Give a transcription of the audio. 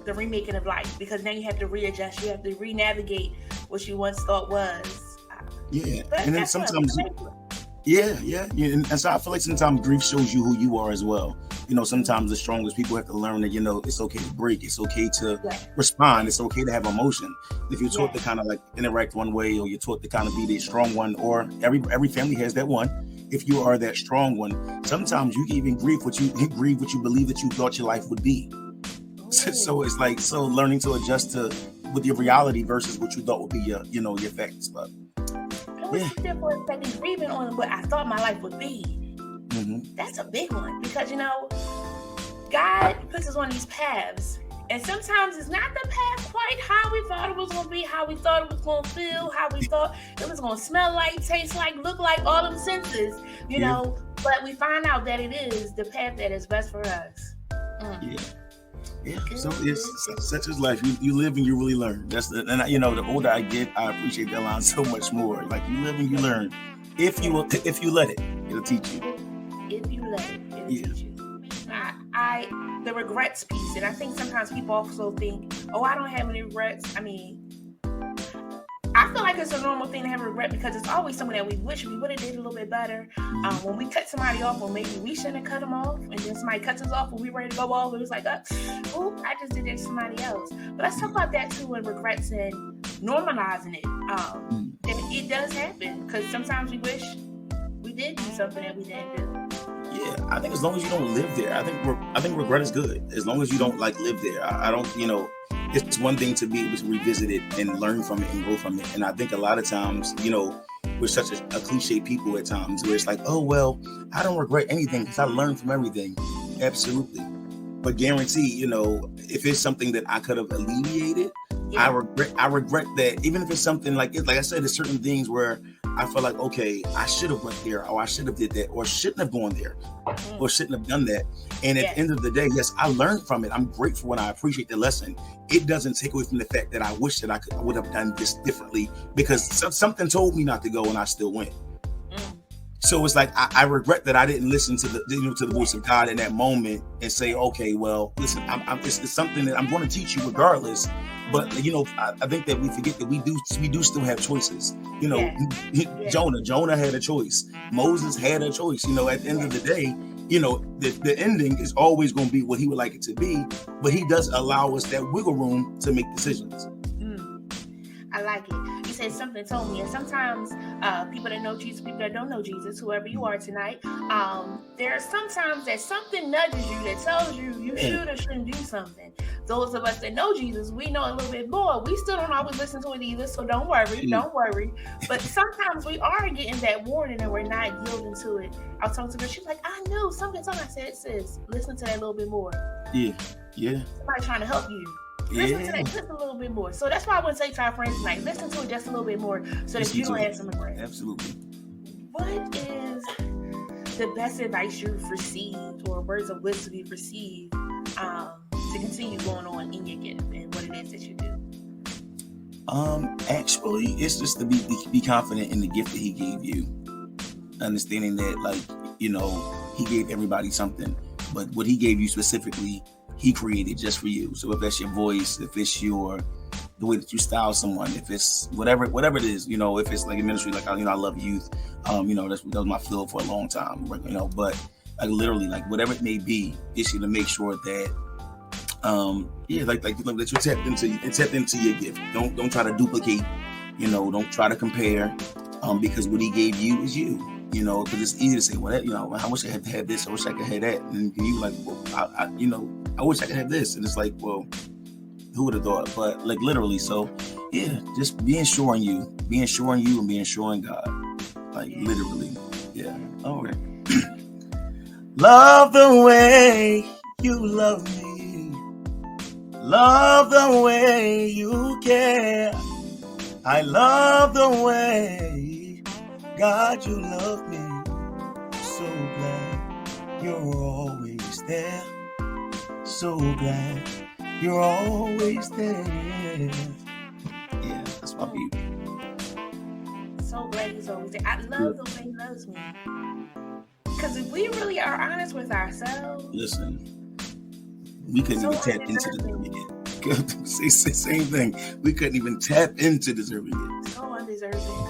the remaking of life, because now you have to readjust, you have to re-navigate what you once thought was. Yeah, But and then guess what? sometimes, yeah. And so I feel like sometimes grief shows you who you are as well. Sometimes the strongest people have to learn that, it's okay to break. It's okay to respond. It's okay to have emotion. If you're taught to kind of like interact one way, or you're taught to kind of be the strong one, or every family has that one. If you are that strong one, sometimes you can even grieve what you believe that you thought your life would be. So it's like, learning to adjust to with your reality versus what you thought would be your facts. But yeah, for a second, grieving on what I thought my life would be. Mm-hmm. That's a big one, because God puts us on these paths, and sometimes it's not the path quite how we thought it was going to be, how we thought it was going to feel, how we thought it was going to smell like, taste like, look like, all them senses, you know. But we find out that it is the path that is best for us. Yeah. So it's such as life. You live and you really learn. The older I get, I appreciate that line so much more. Like, you live and you learn. If you let it, it'll teach you. If you let it, it'll teach you. The regrets piece, and I think sometimes people also think, oh, I don't have any regrets. I mean, I feel like it's a normal thing to have a regret, because it's always something that we wish we would have did a little bit better. When we cut somebody off, or maybe we shouldn't have cut them off, and then somebody cuts us off when we ready to go off, it was like, oh, I just did it to somebody else. But let's talk about that too, and regrets and normalizing it. And it does happen, because sometimes we wish we did do something that we didn't do. Yeah, I think as long as you don't live there, I think regret is good. As long as you don't live there, I don't. It's one thing to be able to revisit it and learn from it and grow from it. And I think a lot of times, we're such a cliche people at times, where it's like, oh, well, I don't regret anything because I learned from everything. Absolutely. But guarantee, if it's something that I could have alleviated, I regret that. Even if it's something like I said, there's certain things where I feel like, okay, I should have went there, or I should have did that, or shouldn't have gone there, or shouldn't have done that. And at the end of the day, yes, I learned from it. I'm grateful and I appreciate the lesson. It doesn't take away from the fact that I wish that I would have done this differently, because something told me not to go and I still went. So it's like, I regret that I didn't listen to the voice of God in that moment and say, okay, well, listen, it's something that I'm going to teach you regardless. But I think that we forget that we do still have choices. Jonah had a choice. Moses had a choice. At the end of the day, the ending is always going to be what he would like it to be. But he does allow us that wiggle room to make decisions. I like it. You said something told me, and sometimes people that know Jesus, people that don't know Jesus, whoever you are tonight, there are sometimes that something nudges you that tells you should or shouldn't do something. Those of us that know Jesus, we know a little bit more. We still don't always listen to it either, so don't worry. But sometimes we are getting that warning and we're not yielding to it. I was talking to her, she's like, I know something told me. I said, sis, listen to that a little bit more. Yeah. Somebody trying to help you. Listen to that just a little bit more. So that's why I would say to our friends tonight, listen to it just a little bit more, so that you don't have some regrets. Absolutely. What is the best advice you've received, or words of wisdom you've received, to continue going on in your gift and what it is that you do? Actually, it's just to be confident in the gift that he gave you. Understanding that, he gave everybody something, but what he gave you specifically, he created just for you. So if that's your voice, if it's the way that you style someone, if it's whatever it is, if it's like a ministry, like, I love youth, that was my field for a long time, but literally, whatever it may be, it's to make sure that, that you tapped into your gift. Don't try to duplicate, don't try to compare, because what he gave you is you. Because it's easy to say, well, I wish I had to have this. I wish I could have that. And you like, well, I wish I could have this. And it's like, well, who would have thought? But literally, so yeah, just being sure in you and being sure in God. Literally. Yeah. All right. Love the way you love me. Love the way you care. I love the way, God, you love me. So glad you're always there. So glad you're always there. Yeah, that's my baby. So glad he's always there. I love the way he loves me. Because if we really are honest with ourselves, listen, we couldn't even tap into the Same thing. We couldn't even tap into deserving it. So undeserving.